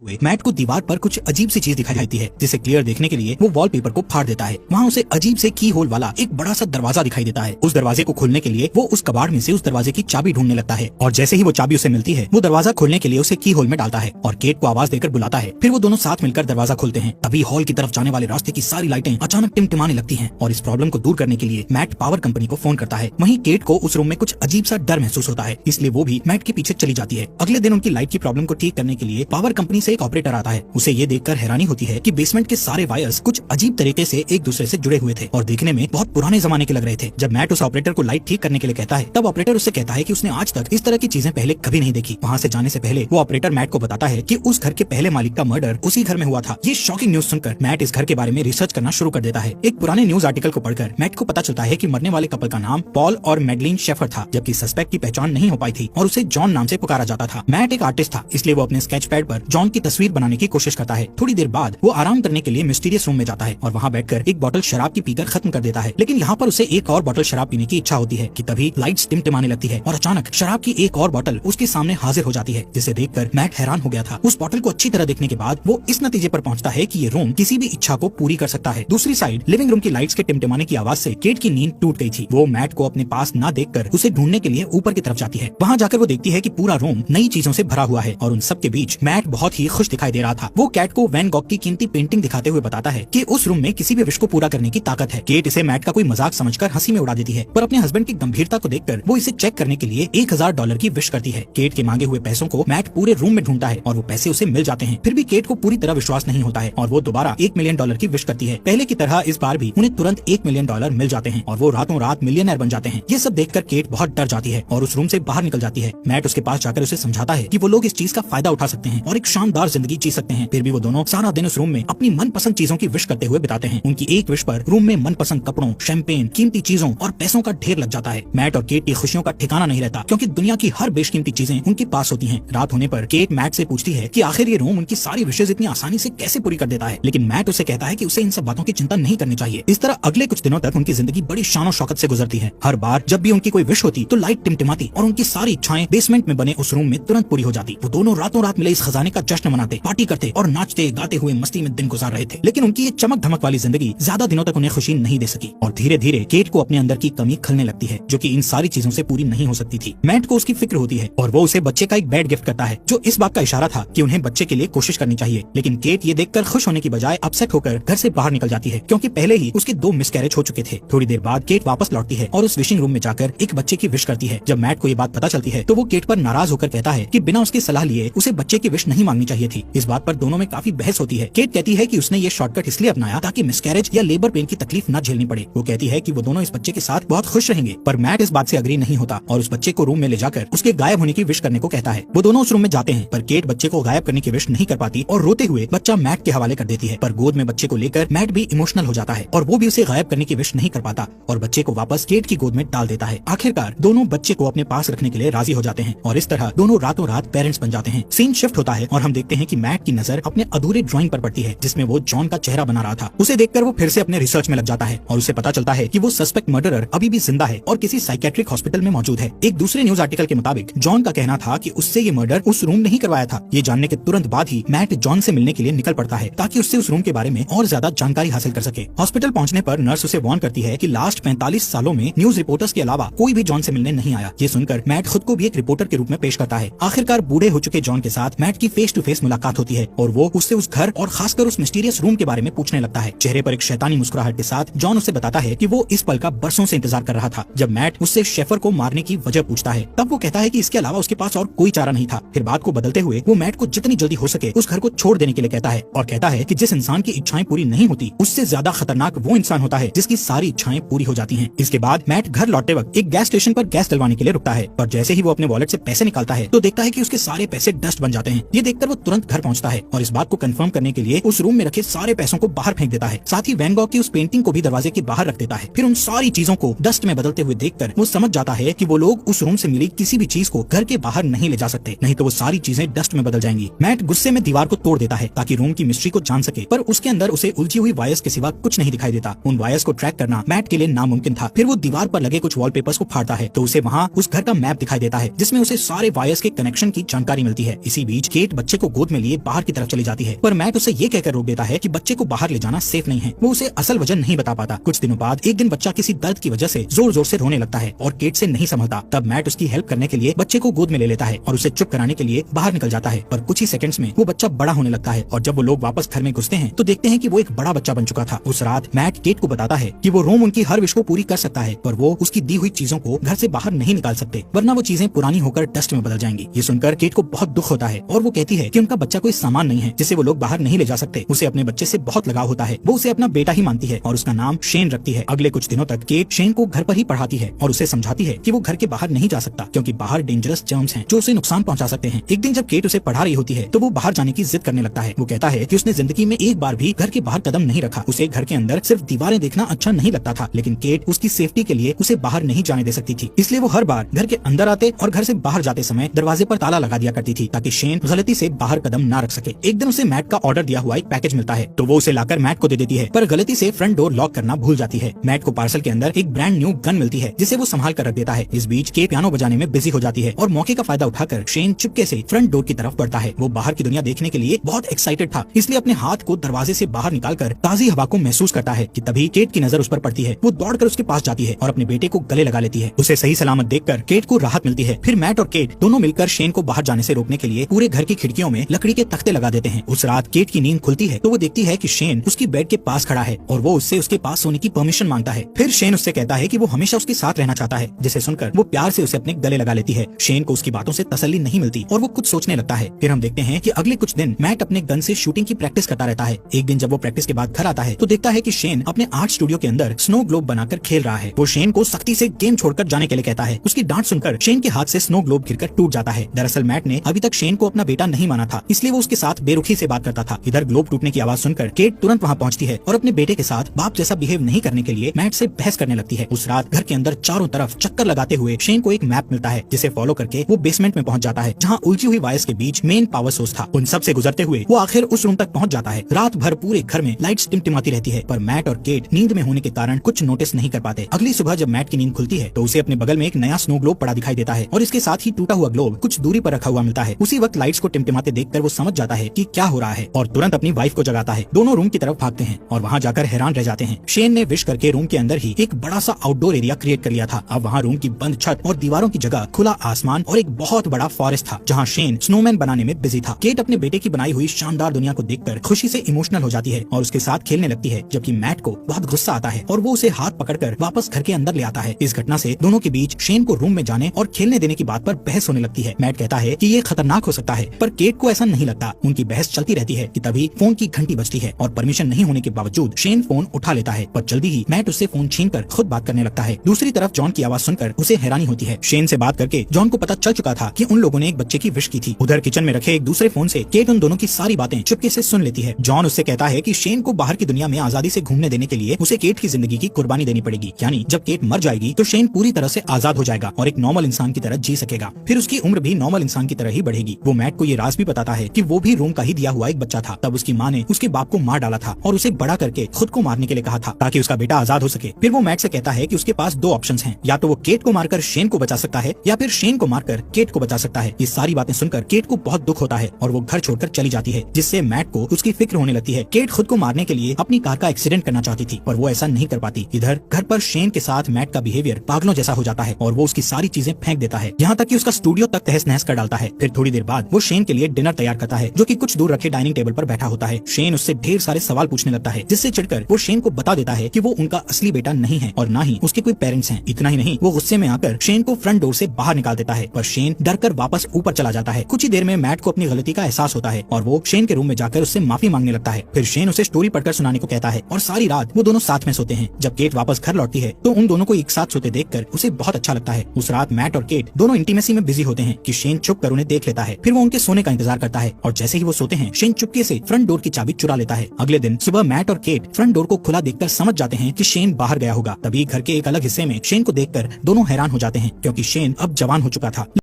Mat को दीवार पर कुछ अजीब सी चीज दिखाई देती है, जिसे क्लियर देखने के लिए वो वॉलपेपर को फाड़ देता है। वहाँ उसे अजीब से की होल वाला एक बड़ा सा दरवाजा दिखाई देता है। उस दरवाजे को खोलने के लिए वो उस कबाड़ में से उस दरवाजे की चाबी ढूंढने लगता है और जैसे ही वो चाबी उसे मिलती है वो दरवाजा खोलने के लिए उसे की होल में डालता है और केट को आवाज देकर बुलाता है। फिर वो दोनों साथ मिलकर दरवाजा खोलते हैं। तभी हॉल की तरफ जाने वाले रास्ते की सारी लाइटें अचानक टिमटिमाने लगती हैं और इस प्रॉब्लम को दूर करने के लिए मैट पावर कंपनी को फोन करता है। वहीं केट को उस रूम में कुछ अजीब सा डर महसूस होता है, इसलिए वो भी मैट के पीछे चली जाती है। अगले दिन उनकी लाइट की प्रॉब्लम को ठीक करने के लिए पावर कंपनी से एक ऑपरेटर आता है। उसे ये देखकर हैरानी होती है कि बेसमेंट के सारे वायर्स कुछ अजीब तरीके से एक दूसरे से जुड़े हुए थे और दिखने में बहुत पुराने जमाने के लग रहे थे। जब मैट उस ऑपरेटर को लाइट ठीक करने के लिए कहता है तब ऑपरेटर उससे कहता है कि उसने आज तक इस तरह की चीजें पहले कभी नहीं देखी। वहाँ से जाने से पहले वो ऑपरेटर मैट को बताता है कि उस घर के पहले मालिक का मर्डर उसी घर में हुआ था। ये शॉकिंग न्यूज सुनकर मैट इस घर के बारे में रिसर्च करना शुरू कर देता है। एक पुराने न्यूज आर्टिकल को पढ़कर मैट को पता चलता है कि मरने वाले कपल का नाम पॉल और मैडलिन शेफर था, जबकि सस्पेक्ट की पहचान नहीं हो पाई थी और उसे जॉन नाम से पुकारा जाता था। मैट एक आर्टिस्ट था, इसलिए वो अपने स्केच पैड पर जॉन की तस्वीर बनाने की कोशिश करता है। थोड़ी देर बाद वो आराम करने के लिए मिस्टीरियस रूम में जाता है और वहाँ बैठकर एक बोतल शराब की पीकर खत्म कर देता है। लेकिन यहाँ पर उसे एक और बोतल शराब पीने की इच्छा होती है कि तभी लाइट्स टिमटिमाने लगती है और अचानक शराब की एक और बोतल उसके सामने हाजिर हो जाती है, जिसे देखकर मैट हैरान हो गया था। उस बोतल को अच्छी तरह देखने के बाद वो इस नतीजे पर पहुंचता है कि ये रूम किसी भी इच्छा को पूरी कर सकता है। दूसरी साइड लिविंग रूम की लाइट्स के टिमटिमाने की आवाज से केट की नींद टूट गई थी। वो मैट को अपने पास न देखकर उसे ढूंढने के लिए ऊपर की तरफ जाती है। वहाँ जाकर वो देखती है कि पूरा रूम नई चीजों से भरा हुआ है और उन सब के बीच मैट बहुत ही खुश दिखाई दे रहा था। वो कैट को वैन गॉग की कीमती पेंटिंग दिखाते हुए बताता है कि उस रूम में किसी भी विश को पूरा करने की ताकत है। केट इसे मैट का कोई मजाक समझकर हंसी में उड़ा देती है, पर अपने हस्बैंड की गंभीरता को देखकर वो इसे चेक करने के लिए $1000 की विश करती है। केट के मांगे हुए पैसों को मैट पूरे रूम में ढूंढता है और वो पैसे उसे मिल जाते हैं। फिर भी केट को पूरी तरह विश्वास नहीं होता है और वो दोबारा $1 मिलियन की विश करती है। पहले की तरह इस बार भी उन्हें तुरंत $1 मिलियन मिल जाते हैं और वो रातों रात मिलियनर बन जाते हैं। ये सब देखकर केट बहुत डर जाती है और उस रूम से बाहर निकल जाती है। मैट उसके पास जाकर उसे समझाता है कि वो लोग इस चीज का फायदा उठा सकते हैं और एक शानदार जिंदगी जी सकते हैं। फिर भी वो दोनों सारा दिन उस रूम में अपनी मनपसंद चीजों की विश करते हुए बिताते हैं। उनकी एक विश पर रूम में मनपसंद कपड़ों, शैंपेन, कीमती चीजों और पैसों का ढेर लग जाता है। मैट और केट की खुशियों का ठिकाना नहीं रहता, क्योंकि दुनिया की हर बेशकीमती चीजें उनके पास होती हैं। रात होने पर केट मैट से पूछती है कि आखिर ये रूम उनकी सारी विशेष इतनी आसानी से कैसे पूरी कर देता है, लेकिन मैट उसे कहता है कि उसे इन सब बातों की चिंता नहीं करनी चाहिए। इस तरह अगले कुछ दिनों तक उनकी जिंदगी बड़ी शान और शौकत से गुजरती है। हर बार जब भी उनकी कोई विश होती तो लाइट टिमटिमाती और उनकी सारी इच्छाएं बेसमेंट में बने उस रूम में तुरंत पूरी हो जाती। वो दोनों रातों रात मिले इस खजाने का जश्न मनाते, पार्टी करते और नाचते गाते हुए मस्ती में दिन गुजार रहे थे। लेकिन उनकी ये चमक धमक वाली जिंदगी ज्यादा दिनों तक उन्हें खुशी नहीं दे सकी और धीरे धीरे केट को अपने अंदर की कमी खलने लगती है, जो कि इन सारी चीजों से पूरी नहीं हो सकती थी। मैट को उसकी फिक्र होती है और वो उसे बच्चे का एक बेड गिफ्ट करता है, जो इस बात का इशारा था कि उन्हें बच्चे के लिए कोशिश करनी चाहिए। लेकिन केट ये देखकर खुश होने की बजाय अपसेट होकर घर से बाहर निकल जाती है, क्योंकि पहले ही उसके 2 मिसकैरेज हो चुके थे। थोड़ी देर बाद केट वापस लौटती है और उस विशिंग रूम में जाकर एक बच्चे की विश करती है। जब मैट को ये बात पता चलती है तो वो केट पर नाराज होकर कहता है कि बिना उसकी सलाह लिए उसे बच्चे की विश नहीं मांगनी चाहिए थी। इस बात पर दोनों में काफी बहस होती है। केट कहती है कि उसने ये शॉर्टकट इसलिए अपनाया ताकि मिसकैरेज या लेबर पेन की तकलीफ न झेलनी पड़े। वो कहती है कि वो दोनों इस बच्चे के साथ बहुत खुश रहेंगे, पर मैट इस बात से अग्री नहीं होता और उस बच्चे को रूम में ले जाकर उसके गायब होने की विश करने को कहता है। वो दोनों उस रूम में जाते हैं, पर केट बच्चे को गायब करने की विश नहीं कर पाती और रोते हुए बच्चा मैट के हवाले कर देती है। पर गोद में बच्चे को लेकर मैट भी इमोशनल हो जाता है और वो भी उसे गायब करने की विश नहीं कर पाता और बच्चे को वापस केट की गोद में डाल देता है। आखिरकार दोनों बच्चे को अपने पास रखने के लिए राजी हो जाते हैं और इस तरह दोनों रातों रात पेरेंट्स बन जाते हैं। सीन शिफ्ट होता है और हम देखते हैं कि मैट की नजर अपने अधूरे ड्राइंग पर पड़ती है, जिसमें वो जॉन का चेहरा बना रहा था। उसे देखकर वो फिर से अपने रिसर्च में लग जाता है और उसे पता चलता है कि वो सस्पेक्ट मर्डरर अभी भी जिंदा है और किसी साइकेट्रिक हॉस्पिटल में मौजूद है। एक दूसरे न्यूज आर्टिकल के मुताबिक जॉन का कहना था कि उससे ये मर्डर उस रूम नहीं करवाया था। ये जानने के तुरंत बाद ही मैट जॉन से मिलने के लिए निकल पड़ता है ताकि उससे उस रूम के बारे में और ज्यादा जानकारी हासिल कर सके। हॉस्पिटल पहुंचने पर नर्स उसे वार्न करती है कि लास्ट 45 सालों में न्यूज रिपोर्टर्स के अलावा कोई भी जॉन से मिलने नहीं आया। ये सुनकर मैट खुद को भी एक रिपोर्टर के रूप में पेश करता है। आखिरकार बूढ़े हो चुके जॉन के साथ मैट की फेस टू फेस मुलाकात होती है और वो उससे उस घर और खासकर उस मिस्टीरियस रूम के बारे में पूछने लगता है। चेहरे पर एक शैतानी मुस्कुराहट के साथ जॉन उसे बताता है कि वो इस पल का बरसों से इंतजार कर रहा था। जब मैट उससे शेफर को मारने की वजह पूछता है तब वो कहता है कि इसके अलावा उसके पास और कोई चारा नहीं था। फिर बात को बदलते हुए वो मैट को जितनी जल्दी हो सके उस घर को छोड़ देने के लिए कहता है और कहता है कि जिस इंसान की इच्छाएं पूरी नहीं होती उससे ज्यादा खतरनाक वो इंसान होता है जिसकी सारी इच्छाएं पूरी हो जाती हैं। इसके बाद मैट घर लौटते वक्त एक गैस स्टेशन पर गैस डलवाने के लिए रुकता है, पर जैसे ही वो अपने वॉलेट से पैसे निकालता है तो देखता है कि उसके सारे पैसे डस्ट बन जाते हैं। ये देखकर वो तुरंत घर पहुंचता है और इस बात को कंफर्म करने के लिए उस रूम में रखे सारे पैसों को बाहर फेंक देता है। साथ ही वैन गॉग की उस पेंटिंग को भी दरवाजे के बाहर रख देता है। फिर उन सारी चीजों को डस्ट में बदलते हुए देखकर वो समझ जाता है कि वो लोग उस रूम से मिली किसी भी चीज को घर के बाहर नहीं ले जा सकते, नहीं तो वो सारी चीजें डस्ट में बदल जाएंगी। मैट गुस्से में दीवार को तोड़ देता है ताकि रूम की मिस्ट्री को जान सके, पर उसके अंदर उसे उलझी हुई वायर्स के सिवा कुछ नहीं दिखाई देता। उन वायर्स को ट्रैक करना मैट के लिए नामुमकिन था। फिर वो दीवार पर लगे कुछ वॉलपेपर्स को फाड़ता है तो उसे वहाँ उस घर का मैप दिखाई देता है, जिसमें उसे सारे वायर्स के कनेक्शन की जानकारी मिलती है। इसी बीच केट बच्चे को गोद में लिए बाहर की तरफ चली जाती है, पर मैट उसे ये कहकर रोक देता है कि बच्चे को बाहर ले जाना सेफ नहीं है। वो उसे असल वजह नहीं बता पाता। कुछ दिनों बाद एक दिन बच्चा किसी दर्द की वजह से जोर जोर से रोने लगता है और केट से नहीं संभलता। तब मैट उसकी हेल्प करने के लिए बच्चे को गोद में ले लेता है और उसे चुप कराने के लिए बाहर निकल जाता है। पर कुछ ही सेकंड्स में वो बच्चा बड़ा होने लगता है और जब वो लोग वापस घर में घुसते हैं तो देखते हैं कि वो एक बड़ा बच्चा बन चुका था। उस रात मैट केट को बताता है कि वो रोम उनकी हर विश को पूरी कर सकता है, पर वो उसकी दी हुई चीजों को घर से बाहर नहीं निकाल सकते, वरना वो चीजें पुरानी होकर डस्ट में बदल जाएंगी। ये सुनकर केट को बहुत दुख होता है और वो कहती है कि उनका बच्चा कोई सामान नहीं है जिसे वो लोग बाहर नहीं ले जा सकते। उसे अपने बच्चे से बहुत लगाव होता है। वो उसे अपना बेटा ही मानती है और उसका नाम शेन रखती है। अगले कुछ दिनों तक केट शेन को घर पर ही पढ़ाती है और उसे समझाती है कि वो घर के बाहर नहीं जा सकता क्योंकि बाहर डेंजरस जर्म्स हैं जो उसे नुकसान पहुंचा सकते हैं। एक दिन जब केट उसे पढ़ा रही होती है तो वो बाहर जाने की जिद करने लगता है। वो कहता है कि उसने जिंदगी में एक बार भी घर के बाहर कदम नहीं रखा। उसे घर के अंदर सिर्फ दीवारें देखना अच्छा नहीं लगता था, लेकिन केट उसकी सेफ्टी के लिए उसे बाहर नहीं जाने दे सकती थी। इसलिए वो हर बार घर के अंदर आते और घर से बाहर जाते समय दरवाजे पर ताला लगा दिया करती थी ताकि शेन गलती से बाहर कदम ना रख सके। एक दिन उसे मैट का ऑर्डर दिया हुआ एक पैकेज मिलता है तो वो उसे लाकर मैट को दे देती है, पर गलती से फ्रंट डोर लॉक करना भूल जाती है। मैट को पार्सल के अंदर एक ब्रांड न्यू गन मिलती है जिसे वो संभाल कर रख देता है। इस बीच केट पियानो बजाने में बिजी हो जाती है और मौके का फायदा उठाकर शेन चुपके से फ्रंट डोर की तरफ बढ़ता है। वो बाहर की दुनिया देखने के लिए बहुत एक्साइटेड था, इसलिए अपने हाथ को दरवाजे से बाहर निकालकर ताजी हवा को महसूस करता है कि तभी केट की नजर उस पर पड़ती है। वो दौड़कर उसके पास जाती है और अपने बेटे को गले लगा लेती है। उसे सही सलामत देखकर केट को राहत मिलती है। फिर मैट और केट दोनों मिलकर शेन को बाहर जाने से रोकने के लिए पूरे घर की खिड़कियों में लकड़ी के तख्ते लगा देते हैं। उस रात केट की नींद खुलती है तो वो देखती है कि शेन उसकी बेड के पास खड़ा है और वो उससे उसके पास सोने की परमिशन मांगता है। फिर शेन उससे कहता है कि वो हमेशा उसके साथ रहना चाहता है, जिसे सुनकर वो प्यार से उसे अपने गले लगा लेती है। शेन को उसकी बातों से तसल्ली नहीं मिलती और वो कुछ सोचने लगता है। फिर हम देखते हैं कि अगले कुछ दिन मैट अपने गन से शूटिंग की प्रैक्टिस करता रहता है। एक दिन जब वो प्रैक्टिस के बाद घर आता है तो देखता है कि शेन अपने आर्ट स्टूडियो के अंदर स्नो ग्लोब बनाकर खेल रहा है। वो शेन को सख्ती से गेम छोड़कर जाने के लिए कहता है। उसकी डांट सुनकर शेन के हाथ से स्नो ग्लोब गिरकर टूट जाता है। दरअसल मैट ने अभी तक शेन को अपना बेटा नहीं माना था, इसलिए वो उसके साथ बेरुखी से बात करता था। इधर ग्लोब टूटने की आवाज सुनकर केट तुरंत वहाँ पहुँचती है और अपने बेटे के साथ बाप जैसा बिहेव नहीं करने के लिए मैट से बहस करने लगती है। उस रात घर के अंदर चारों तरफ चक्कर लगाते हुए शेन को एक मैप मिलता है जिसे फॉलो करके वो बेसमेंट में पहुँच जाता है जहाँ उलझी हुई वायर्स के बीच मेन पावर सोर्स था। उन सब से गुजरते हुए वो आखिर उस रूम तक पहुँच जाता है। रात भर पूरे घर में लाइट्स टिमटिमाती रहती है, पर मैट और केट नींद में होने के कारण कुछ नोटिस नहीं कर पाते। अगली सुबह जब मैट की नींद खुलती है तो उसे अपने बगल में एक नया स्नो ग्लोब पड़ा दिखाई देता है और इसके साथ ही टूटा हुआ ग्लोब कुछ दूरी पर रखा हुआ मिलता है। उसी वक्त लाइट्स को टिमटिमाते देखकर वो समझ जाता है कि क्या हो रहा है और तुरंत अपनी वाइफ को जगाता है। दोनों रूम की तरफ भागते हैं और वहाँ जाकर हैरान रह जाते हैं। शेन ने विश करके रूम के अंदर ही एक बड़ा सा आउटडोर एरिया क्रिएट कर लिया था। अब वहाँ रूम की बंद छत और दीवारों की जगह खुला आसमान और एक बहुत बड़ा फॉरेस्ट था जहाँ शेन स्नोमैन बनाने में बिजी था। केट अपने बेटे की बनाई हुई शानदार दुनिया को देखकर खुशी से इमोशनल हो जाती है और उसके साथ खेलने लगती है, जबकि मैट को बहुत गुस्सा आता है और वो उसे हाथ पकड़कर वापस घर के अंदर ले आता है। इस घटना से दोनों के बीच शेन को रूम में जाने और खेलने देने की बात पर बहस होने लगती है। मैट कहता है कि ये खतरनाक हो सकता है, पर केट को ऐसा नहीं लगता। उनकी बहस चलती रहती है कि तभी फोन की घंटी बजती है और परमिशन नहीं होने के बावजूद शेन फोन उठा लेता है, पर जल्दी ही मैट उससे फोन छीनकर खुद बात करने लगता है। दूसरी तरफ जॉन की आवाज सुनकर उसे हैरानी होती है। शेन से बात करके जॉन को पता चल चुका था कि उन लोगों ने एक बच्चे की विश की थी। उधर किचन में रखे एक दूसरे फोन से केट उन दोनों की सारी बातें चुपके से सुन लेती है। जॉन उससे कहता है कि शेन को बाहर की दुनिया में आजादी से घूमने देने के लिए उसे केट की जिंदगी की कुर्बानी देनी पड़ेगी, यानी जब केट मर जाएगी तो शेन पूरी तरह से आजाद हो जाएगा और एक नॉर्मल इंसान की तरह जी सकेगा। फिर उसकी उम्र भी नॉर्मल इंसान की तरह ही बढ़ेगी। वो मैट को ये राज भी बताता है कि वो भी रोम का ही दिया हुआ एक बच्चा था। तब उसकी माँ ने उसके बाप को मार डाला था और उसे बड़ा करके खुद को मारने के लिए कहा था ताकि उसका बेटा आजाद हो सके। फिर वो मैट से कहता है कि उसके पास दो ऑप्शंस हैं, या तो वो केट को मारकर शेन को बचा सकता है या फिर शेन को मारकर केट को बचा सकता है। ये सारी बातें सुनकर केट को बहुत दुख होता है और वो घर छोड़कर चली जाती है, जिससे मैट को उसकी फिक्र होने लगती है। केट खुद को मारने के लिए अपनी कार का एक्सीडेंट करना चाहती थी, पर वो ऐसा नहीं कर पाती। इधर घर पर शेन के साथ मैट का बिहेवियर पागलों जैसा हो जाता है और वो उसकी सारी चीजें फेंक देता है, यहाँ तक कि उसका स्टूडियो तक तहस नहस कर डालता है। फिर थोड़ी देर बाद वो शेन के लिए डिनर तैयार करता है, जो कि कुछ दूर रखे डाइनिंग टेबल पर बैठा होता है। शेन उससे ढेर सारे सवाल पूछने लगता है, जिससे चिढ़कर वो शेन को बता देता है कि वो उनका असली बेटा नहीं है और ना ही उसके कोई पेरेंट्स हैं। इतना ही नहीं, वो गुस्से में आकर शेन को फ्रंट डोर से बाहर निकाल देता है, पर शेन डरकर वापस ऊपर चला जाता है। कुछ ही देर में मैट को अपनी गलती का एहसास होता है और वो शेन के रूम में जाकर उससे माफी मांगने लगता है। फिर शेन उसे स्टोरी पढ़कर सुनाने को कहता है और सारी रात वो दोनों साथ में सोते हैं। जब केट वापस घर लौटती है तो उन दोनों को एक साथ सोते देखकर उसे बहुत अच्छा लगता है। उस रात मैट और केट दोनों इंटीमेसी में बिजी होते हैं कि शेन छुप कर उन्हें देख लेता है। फिर वो उनके सोने का इंतजार करता है और जैसे ही वो सोते हैं शेन चुपके से फ्रंट डोर की चाबी चुरा लेता है। अगले दिन सुबह मैट और केट फ्रंट डोर को खुला देखकर समझ जाते हैं कि शेन बाहर गया होगा। तभी घर के एक अलग हिस्से में शेन को देखकर दोनों हैरान हो जाते हैं, क्योंकि शेन अब जवान हो चुका था।